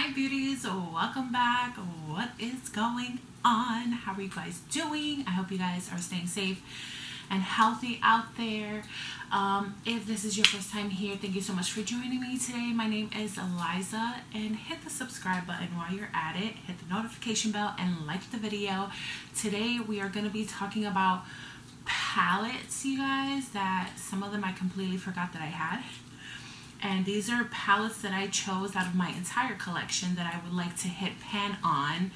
Hi beauties, welcome back. What is going on? How are you guys doing? I hope you guys are staying safe and healthy out there. If this is your first time here, thank you so much for joining me today. My name is Eliza, and hit the subscribe button while you're at it. Hit the notification bell and like the video. Today we are going to be talking about palettes, you guys, that some of them I completely forgot that I had. And these are palettes that I chose out of my entire collection that I would like to hit pan on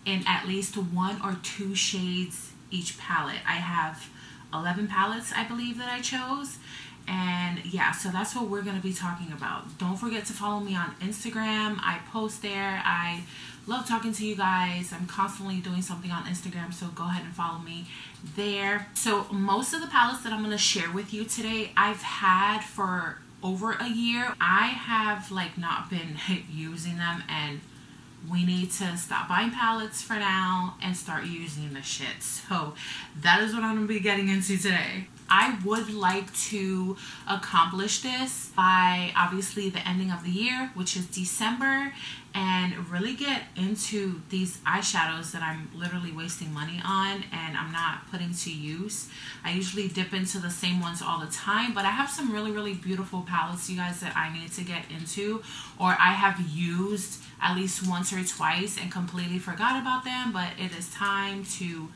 in at least 1 or 2 shades each palette. I have 11 palettes, I believe, that I chose. And yeah, so that's what we're going to be talking about. Don't forget to follow me on Instagram. I post there. I love talking to you guys. I'm constantly doing something on Instagram, so go ahead and follow me there. So most of the palettes that I'm going to share with you today, I've had for over a year. I have not been using them, and we need to stop buying palettes for now and start using the shit. So that is what I'm going to be getting into today. I would like to accomplish this by obviously the ending of the year, which is December, and really get into these eyeshadows that I'm literally wasting money on and I'm not putting to use. I usually dip into the same ones all the time, but I have some really beautiful palettes, you guys, that I need to get into, or I have used at least once or twice and completely forgot about them, but it is time to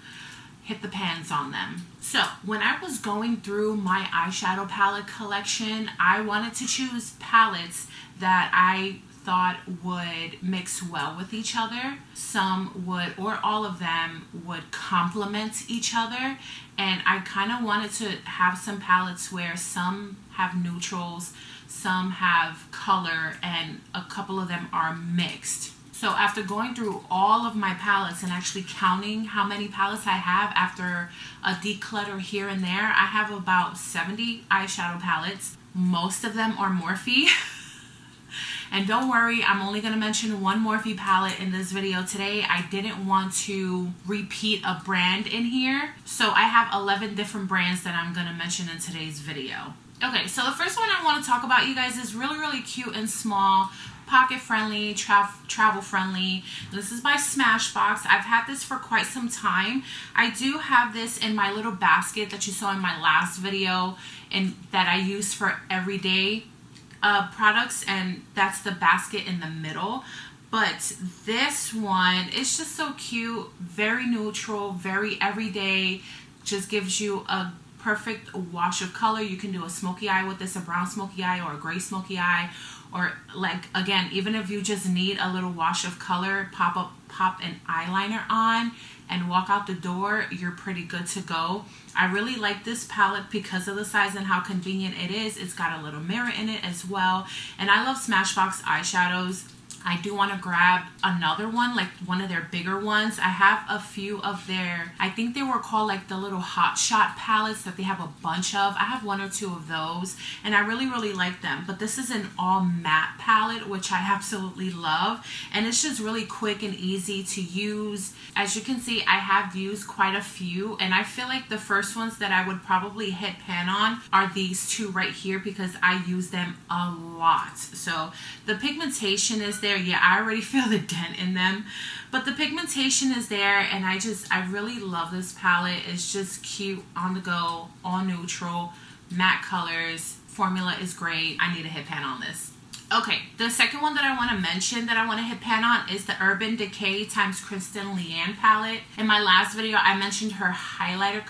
hit the pans on them. So when I was going through my eyeshadow palette collection, I wanted to choose palettes that I thought would mix well with each other. Some would, or all of them would complement each other. And I kind of wanted to have some palettes where some have neutrals, some have color, and a couple of them are mixed. So after going through all of my palettes and actually counting how many palettes I have after a declutter here and there, I have about 70 eyeshadow palettes. Most of them are Morphe. And don't worry, I'm only going to mention one Morphe palette in this video today. I didn't want to repeat a brand in here. So I have 11 different brands that I'm going to mention in today's video. Okay, so the first one I want to talk about, you guys, is really cute and small. Pocket friendly, travel friendly. This is by Smashbox. I've had this for quite some time. I do have this in my little basket that you saw in my last video and that I use for everyday products, and that's the basket in the middle. But this one is just so cute, very neutral, very everyday, just gives you a perfect wash of color. You can do a smoky eye with this, a brown smoky eye or a gray smoky eye, or again, even if you just need a little wash of color, pop an eyeliner on and walk out the door, you're pretty good to go. I really like this palette because of the size and how convenient it is. It's got a little mirror in it as well. And I love Smashbox eyeshadows. I do want to grab another one, like one of their bigger ones. I have a few of their, I think they were called the little Hot Shot palettes that they have a bunch of. I have 1 or 2 of those, and I really like them. But this is an all matte palette, which I absolutely love. And it's just really quick and easy to use. As you can see, I have used quite a few, and I feel like the first ones that I would probably hit pan on are these 2 right here because I use them a lot. So the pigmentation is there. Yeah, I already feel the dent in them, but the pigmentation is there, and I really love this palette. It's just cute, on the go, all neutral, matte colors. Formula is great. I need to hit pan on this. Okay, the second one that I want to mention that I want to hit pan on is the Urban Decay times Kristen Leanne palette. In my last video, I mentioned her highlighter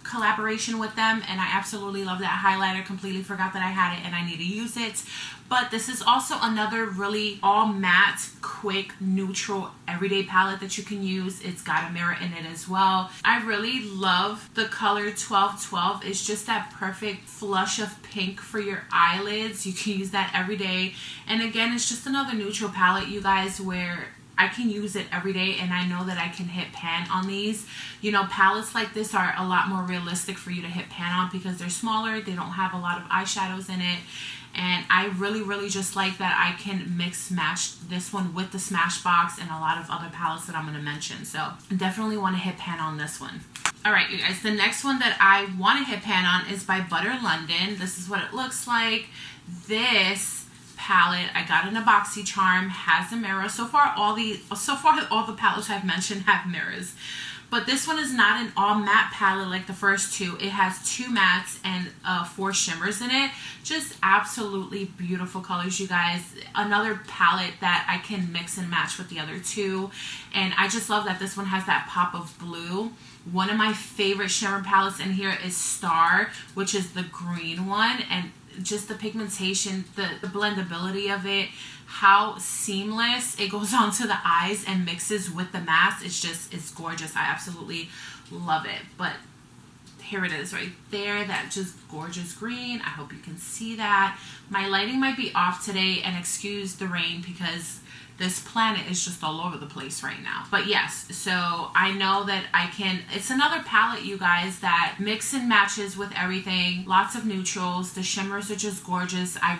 collaboration with them, and I absolutely love that highlighter. Completely forgot that I had it and I need to use it. But this is also another really all matte, quick, neutral, everyday palette that you can use. It's got a mirror in it as well. I really love the color 1212. It's just that perfect flush of pink for your eyelids. You can use that every day. And again, it's just another neutral palette, you guys, where I can use it every day, and I know that I can hit pan on these. You know, palettes like this are a lot more realistic for you to hit pan on because they're smaller. They don't have a lot of eyeshadows in it. And I really just like that I can mix match this one with the Smashbox and a lot of other palettes that I'm going to mention. So definitely want to hit pan on this one. Alright, you guys, the next one that I want to hit pan on is by Butter London. This is what it looks like. This palette. I got an BoxyCharm, has a mirror. So far all the palettes I've mentioned have mirrors. But this one is not an all matte palette like the first two. It has 2 mattes and 4 shimmers in it. Just absolutely beautiful colors, you guys. Another palette that I can mix and match with the other two. And I just love that this one has that pop of blue. One of my favorite shimmer palettes in here is Star, which is the green one. And just the pigmentation, the blendability of it, how seamless it goes onto the eyes and mixes with the mask. It's gorgeous. I absolutely love it. But here it is right there, that just gorgeous green. I hope you can see that. My lighting might be off today, and excuse the rain because this planet is just all over the place right now. But yes, so I know that it's another palette, you guys, that mix and matches with everything. Lots of neutrals. The shimmers are just gorgeous. I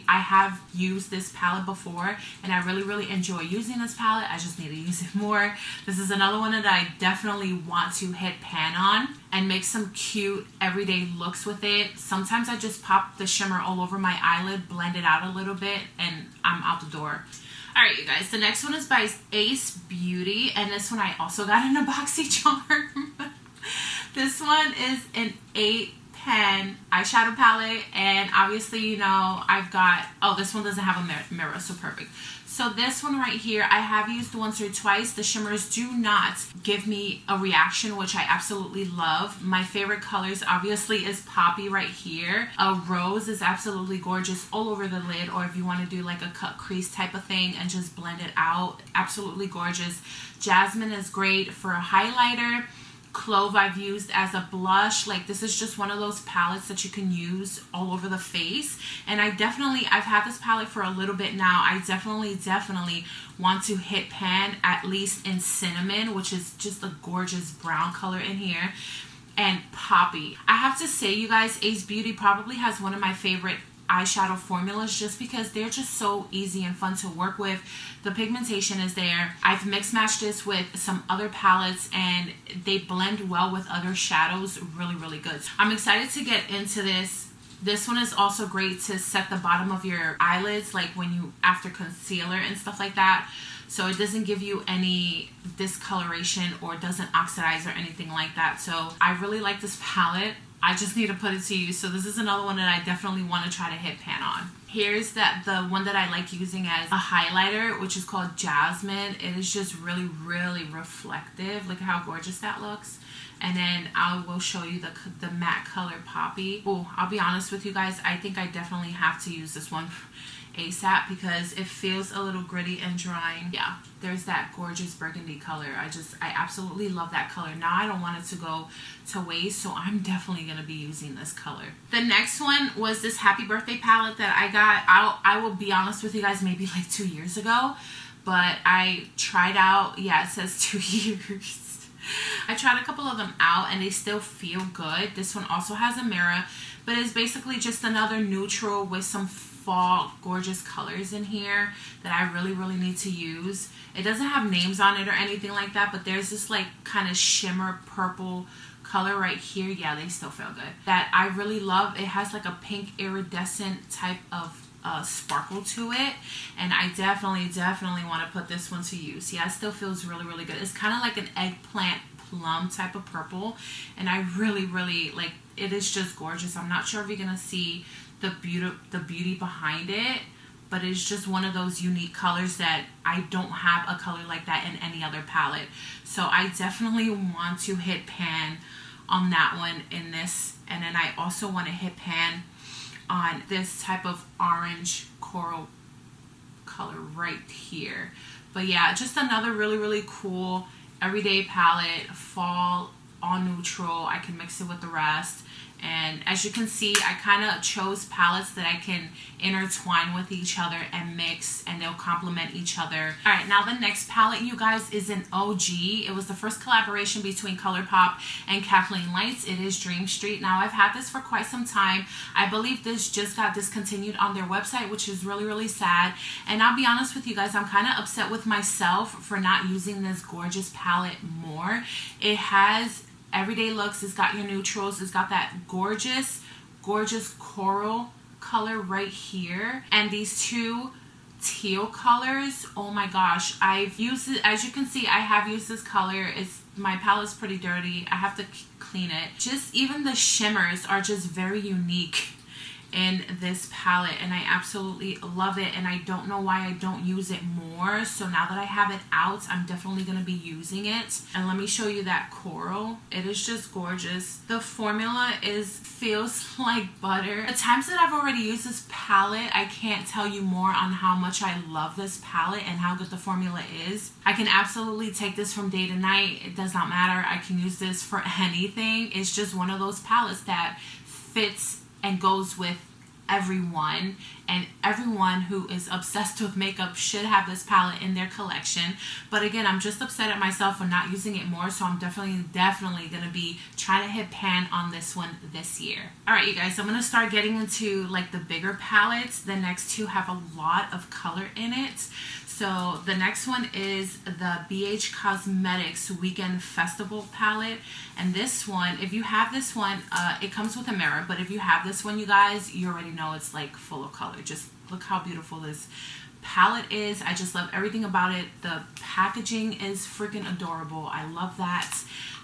have used this palette before, and I really enjoy using this palette. I just need to use it more. This is another one that I definitely want to hit pan on and make some cute everyday looks with it. Sometimes I just pop the shimmer all over my eyelid, blend it out a little bit, and I'm out the door. Alright, you guys, the next one is by Ace Beauty, and this one I also got in a BoxyCharm. This one is an 8-pen eyeshadow palette, and obviously, you know, this one doesn't have a mirror, so perfect. So this one right here, I have used once or twice. The shimmers do not give me a reaction, which I absolutely love. My favorite colors obviously is Poppy right here. Rose is absolutely gorgeous all over the lid, or if you want to do like a cut crease type of thing and just blend it out, absolutely gorgeous. Jasmine is great for a highlighter. Clove I've used as a blush. Like, this is just one of those palettes that you can use all over the face. And I've had this palette for a little bit now. I definitely want to hit pan, at least in Cinnamon, which is just a gorgeous brown color in here, and Poppy. I have to say, you guys, Ace Beauty probably has one of my favorite eyeshadow formulas, just because they're just so easy and fun to work with. The pigmentation is there. I've mix matched this with some other palettes, and they blend well with other shadows. Really good. I'm excited to get into this. This one is also great to set the bottom of your eyelids, like after concealer and stuff like that, so it doesn't give you any discoloration or doesn't oxidize or anything like that. So I really like this palette. I just need to put it to use. So this is another one that I definitely want to try to hit pan on. Here's the one that I like using as a highlighter, which is called Jasmine. It is just really reflective. Look at how gorgeous that looks. And then I will show you the matte color Poppy. Oh, I'll be honest with you guys, I think I definitely have to use this one ASAP because it feels a little gritty and drying. Yeah, there's that gorgeous burgundy color. I absolutely love that color. Now I don't want it to go to waste, so I'm definitely going to be using this color. The next one was this Happy Birthday palette that I got. I will be honest with you guys, maybe like 2 years ago, but I tried out, yeah, it says 2 years. I tried a couple of them out and they still feel good. This one also has a mirror, but it's basically just another neutral with some fall gorgeous colors in here that I really need to use. It doesn't have names on it or anything like that, but there's this like kind of shimmer purple color right here. Yeah, they still feel good. That I really love. It has like a pink iridescent type of sparkle to it, and I definitely want to put this one to use. Yeah, it still feels really good. It's kind of like an eggplant plum type of purple, and I really like it. Is just gorgeous. I'm not sure if you're gonna see the beauty behind it, but it's just one of those unique colors that I don't have a color like that in any other palette. So I definitely want to hit pan on that one in this, and then I also want to hit pan on this type of orange coral color right here. But yeah, just another really cool everyday palette, fall, all neutral. I can mix it with the rest. And as you can see, I kind of chose palettes that I can intertwine with each other and mix, and they'll complement each other. All right, now the next palette, you guys, is an OG. It was the first collaboration between ColourPop and Kathleen Lights. It is Dream Street. Now, I've had this for quite some time. I believe this just got discontinued on their website, which is really sad. And I'll be honest with you guys, I'm kind of upset with myself for not using this gorgeous palette more. It has everyday looks. It's got your neutrals. It's got that gorgeous coral color right here and these two teal colors. Oh my gosh, I've used it. As you can see, I have used this color. My palette's pretty dirty. I have to clean it. Just even the shimmers are just very unique in this palette, and I absolutely love it, and I don't know why I don't use it more. So now that I have it out, I'm definitely going to be using it. And let me show you that coral. It is just gorgeous. The formula feels like butter. The times that I've already used this palette, I can't tell you more on how much I love this palette and how good the formula is. I can absolutely take this from day to night. It does not matter. I can use this for anything. It's just one of those palettes that fits and goes with everyone, and everyone who is obsessed with makeup should have this palette in their collection. But again, I'm just upset at myself for not using it more, so I'm definitely gonna be trying to hit pan on this one this year. All right, you guys, I'm gonna start getting into like the bigger palettes. The next two have a lot of color in it. So the next one is the BH Cosmetics Weekend Festival palette. And this one, if you have this one, it comes with a mirror. But if you have this one, you guys, you already know it's like full of color. Just look how beautiful this palette is. I just love everything about it. The packaging is freaking adorable. I love that.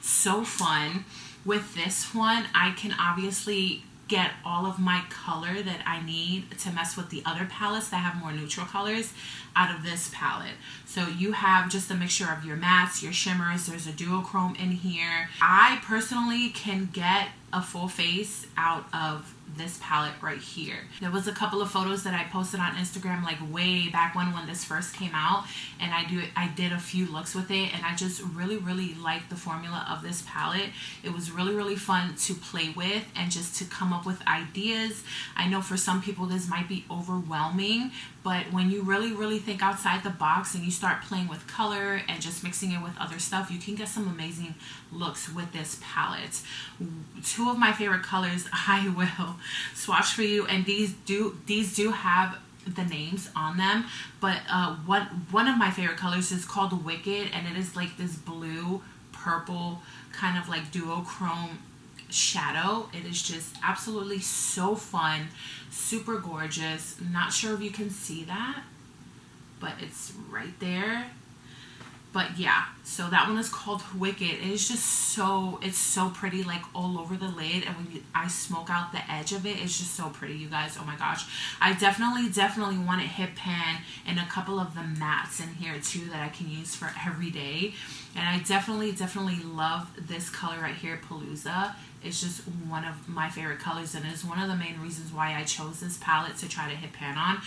So fun. With this one, I can obviously get all of my color that I need to mess with the other palettes that have more neutral colors out of this palette. So you have just a mixture of your mattes, your shimmers. There's a duochrome in here. I personally can get a full face out of this palette right here. There was a couple of photos that I posted on Instagram like way back when this first came out, and I did a few looks with it, and I just really liked the formula of this palette. It was really fun to play with and just to come up with ideas. I know for some people this might be overwhelming, but when you really think outside the box and you start playing with color and just mixing it with other stuff, you can get some amazing looks with this palette. Two of my favorite colors I will swatch for you, and these do have the names on them, but one of my favorite colors is called Wicked, and it is like this blue purple kind of like duochrome shadow. It is just absolutely so fun, super gorgeous. Not sure if you can see that, but it's right there. But yeah, so that one is called Wicked. It is just it's so pretty, like all over the lid, and when I smoke out the edge of it, it's just so pretty, you guys. Oh my gosh, I definitely want to hit pan in a couple of the mattes in here too that I can use for every day. And I definitely love this color right here, Palooza. It's just one of my favorite colors, and it's one of the main reasons why I chose this palette to try to hit pan on.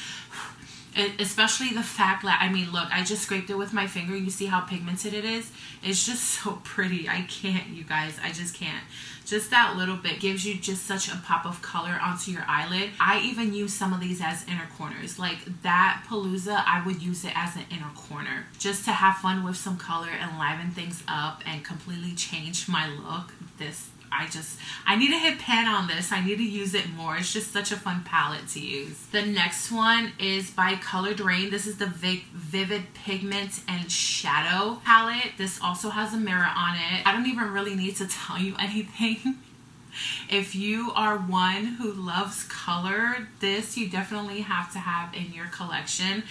Especially the fact that, I mean, look, I just scraped it with my finger. You see how pigmented it is? It's just so pretty. I can't, you guys. I just can't. Just that little bit gives you just such a pop of color onto your eyelid. I even use some of these as inner corners. Like that Palooza, I would use it as an inner corner just to have fun with some color and liven things up and completely change my look. I need to hit pan on this. I need to use it more. It's just such a fun palette to use. The next one is by Colored Rain. This is the Vivid Pigment and Shadow palette. This also has a mirror on it. I don't even really need to tell you anything. If you are one who loves color, this you definitely have to have in your collection.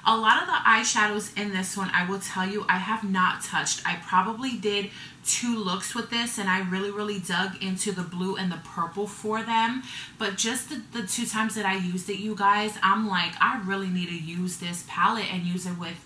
A lot of the eyeshadows in this one, I will tell you, I have not touched. I probably did 2 looks with this, and I really dug into the blue and the purple for them. But just the 2 times that I used it, you guys, I'm like, I really need to use this palette and use it with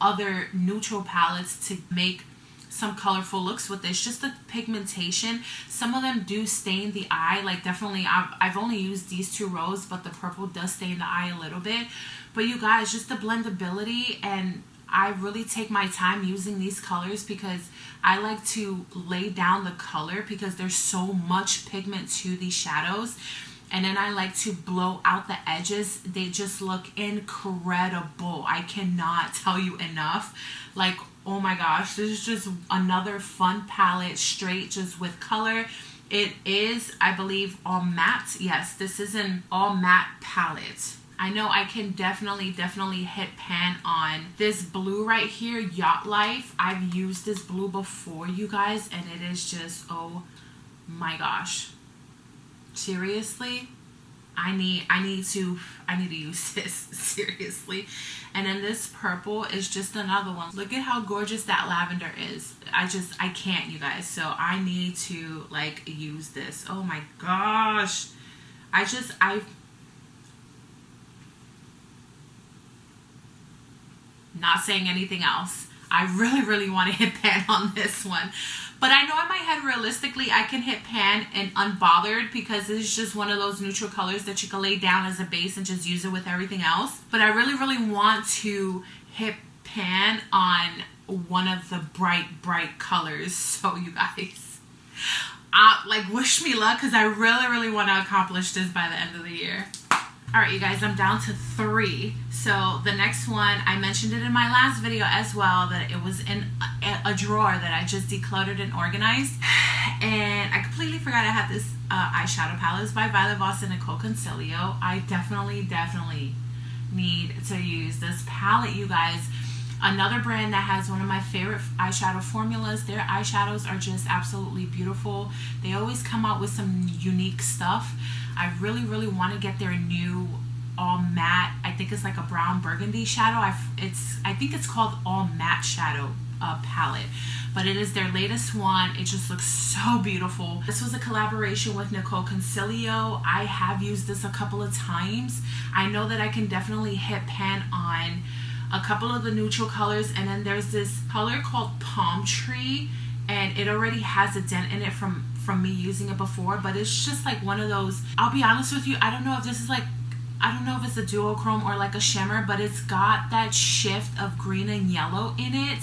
other neutral palettes to make some colorful looks with this. Just the pigmentation, some of them do stain the eye. Like definitely, I've only used these 2 rows, but the purple does stain the eye a little bit. But you guys, just the blendability, and I really take my time using these colors because I like to lay down the color because there's so much pigment to these shadows. And then I like to blow out the edges. They just look incredible. I cannot tell you enough. Like, oh my gosh, this is just another fun palette straight just with color. It is, I believe, all matte. Yes, this is an all matte palette. I know I can definitely hit pan on this blue right here, Yacht Life. I've used this blue before, you guys, and it is just, oh my gosh. Seriously? I need to use this seriously. And then this purple is just another one. Look at how gorgeous that lavender is. I can't, you guys. So I need to like use this. Oh my gosh. Not saying anything else. I really want to hit pan on this one. But I know in my head, realistically, I can hit pan and unbothered because it's just one of those neutral colors that you can lay down as a base and just use it with everything else. But I really want to hit pan on one of the bright colors. So you guys, like wish me luck because I really want to accomplish this by the end of the year. Alright, you guys, I'm down to 3. So the next one, I mentioned it in my last video as well, that it was in a drawer that I just decluttered and organized. And I completely forgot I had this eyeshadow palette. It's by Violet Voss and Nicole Concilio. I definitely need to use this palette, you guys. Another brand that has one of my favorite eyeshadow formulas. Their eyeshadows are just absolutely beautiful. They always come out with some unique stuff. I really want to get their new all matte, I think it's like a brown burgundy shadow. I think it's called all matte shadow palette, but it is their latest one. It just looks so beautiful. This was a collaboration with Nicole Concilio. I have used this a couple of times. I know that I can definitely hit pan on a couple of the neutral colors, and then there's this color called Palm Tree, and it already has a dent in it from me using it before, but it's just like one of those, I'll be honest with you, I don't know if this is like, I don't know if it's a duochrome or like a shimmer, but it's got that shift of green and yellow in it,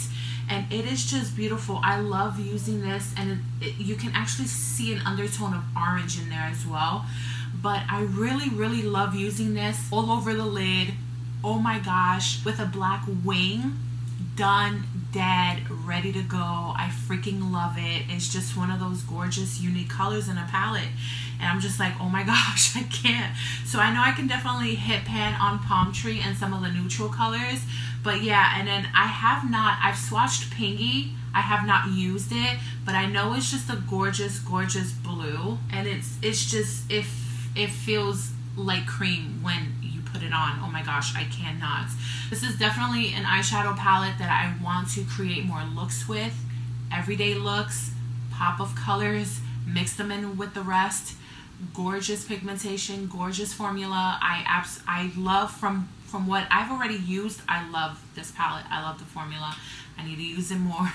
and it is just beautiful. I love using this, and you can actually see an undertone of orange in there as well, but I really love using this all over the lid. Oh my gosh, with a black wing, done, dead, ready to go. I freaking love it. It's just one of those gorgeous, unique colors in a palette. And I'm just like, oh my gosh, I can't. So I know I can definitely hit pan on Palm Tree and some of the neutral colors. But yeah, and then I've swatched Pingy. I have not used it, but I know it's just a gorgeous blue. And it's just, it feels like cream when you put it on. Oh my gosh, I cannot. This is definitely an eyeshadow palette that I want to create more looks with. Everyday looks, pop of colors, mix them in with the rest. Gorgeous pigmentation, gorgeous formula. I love from what I've already used. I love this palette. I love the formula. I need to use it more.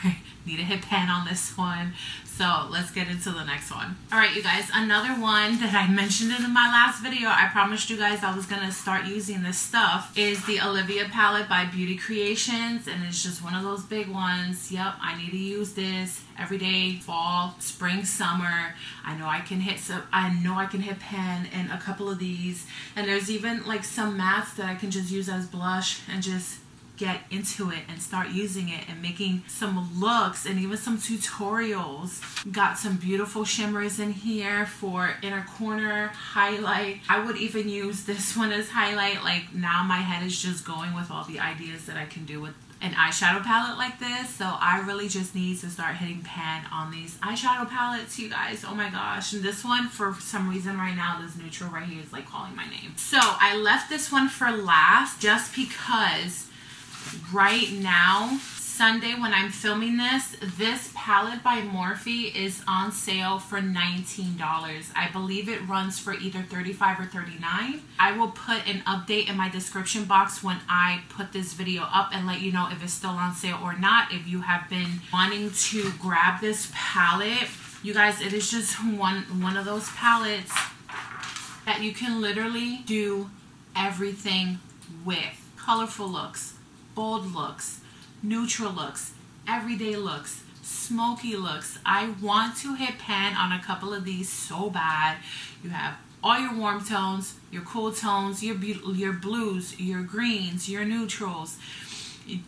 Need to hit pan on this one. So let's get into the next one. All right, you guys, another one that I mentioned in my last video, I promised you guys I was gonna start using this stuff, is the Olivia palette by Beauty Creations, and it's just one of those big ones. Yep, I need to use this every day, fall, spring, summer. I know I can hit pan in a couple of these, and there's even like some mattes that I can just use as blush and just get into it and start using it and making some looks and even some tutorials. Got some beautiful shimmers in here for inner corner highlight. I would even use this one as highlight. Like now my head is just going with all the ideas that I can do with an eyeshadow palette like this. So I really just need to start hitting pan on these eyeshadow palettes, you guys. Oh my gosh. And this one, for some reason right now, this neutral right here is like calling my name. So I left this one for last just because right now, Sunday when I'm filming this palette by Morphe is on sale for $19. I believe it runs for either $35 or $39. I will put an update in my description box when I put this video up and let you know if it's still on sale or not. If you have been wanting to grab this palette, you guys, it is just one of those palettes that you can literally do everything with. Colorful looks, bold looks, neutral looks, everyday looks, smoky looks. I want to hit pan on a couple of these so bad. You have all your warm tones, your cool tones, your blues, your greens, your neutrals.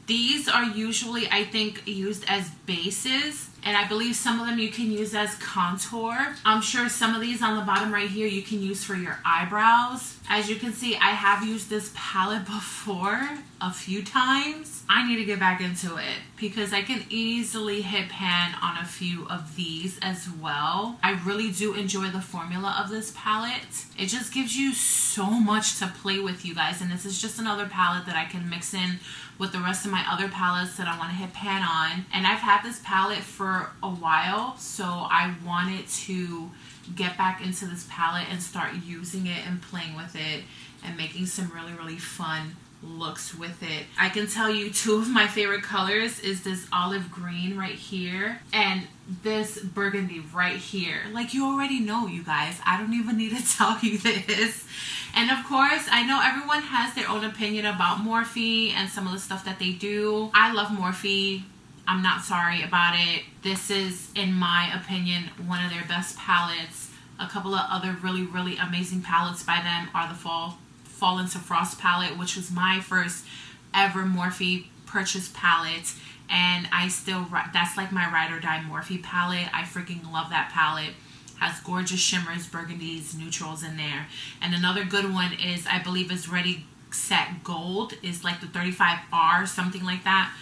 These are usually, I think, used as bases And I believe some of them you can use as contour. I'm sure some of these on the bottom right here you can use for your eyebrows. As you can see, I have used this palette before a few times. I need to get back into it because I can easily hit pan on a few of these as well. I really do enjoy the formula of this palette. It just gives you so much to play with, you guys. And this is just another palette that I can mix in with the rest of my other palettes that I want to hit pan on. And I've had this palette for a while, so I wanted to get back into this palette and start using it and playing with it and making some really, really fun looks with it. I can tell you two of my favorite colors is this olive green right here and this burgundy right here. Like, you already know, you guys. I don't even need to tell you this. And of course, I know everyone has their own opinion about Morphe and some of the stuff that they do. I love Morphe. I'm not sorry about it. This is, in my opinion, one of their best palettes. A couple of other really, really amazing palettes by them are the Fall into Frost palette, which was my first ever Morphe purchase palette, and I still, that's like my ride or die Morphe palette. I freaking love that palette. Has gorgeous shimmers, burgundies, neutrals in there. And another good one is, I believe is Ready Set Gold, is like the 35R, something like that.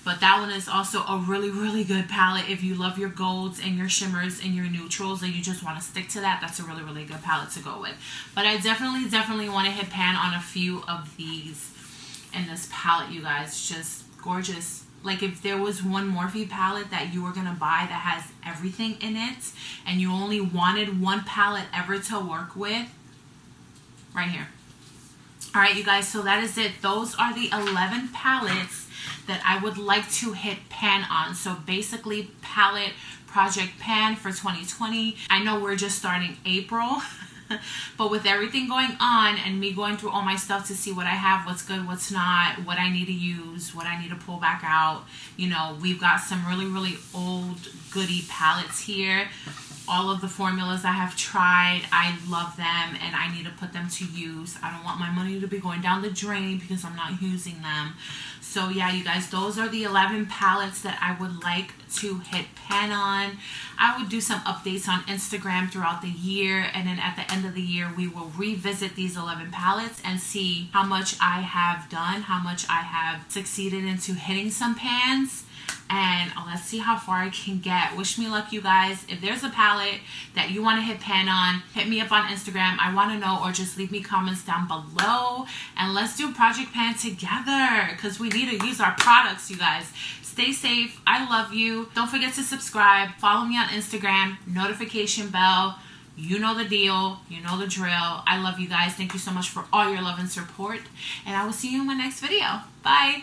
But that one is also a really, really good palette. If you love your golds and your shimmers and your neutrals and you just want to stick to that, that's a really, really good palette to go with. But I definitely want to hit pan on a few of these in this palette, you guys. Just gorgeous. Like, if there was one Morphe palette that you were going to buy that has everything in it and you only wanted one palette ever to work with, right here. All right, you guys, so that is it. Those are the 11 palettes that I would like to hit pan on. So basically, palette project pan for 2020. I know we're just starting April, but with everything going on and me going through all my stuff to see what I have, what's good, what's not, what I need to use, what I need to pull back out, you know, we've got some really, really old goodie palettes here. All of the formulas I have tried, I love them and I need to put them to use. I don't want my money to be going down the drain because I'm not using them. So yeah, you guys, those are the 11 palettes that I would like to hit pan on. I would do some updates on Instagram throughout the year, and then at the end of the year we will revisit these 11 palettes and see how much I have done, how much I have succeeded into hitting some pans. And let's see how far I can get. Wish me luck, you guys. If there's a palette that you want to hit pan on, hit me up on Instagram. I want to know, or just leave me comments down below. And let's do project pan together because we need to use our products, you guys. Stay safe. I love you. Don't forget to subscribe. Follow me on Instagram. Notification bell. You know the deal. You know the drill. I love you guys. Thank you so much for all your love and support. And I will see you in my next video. Bye.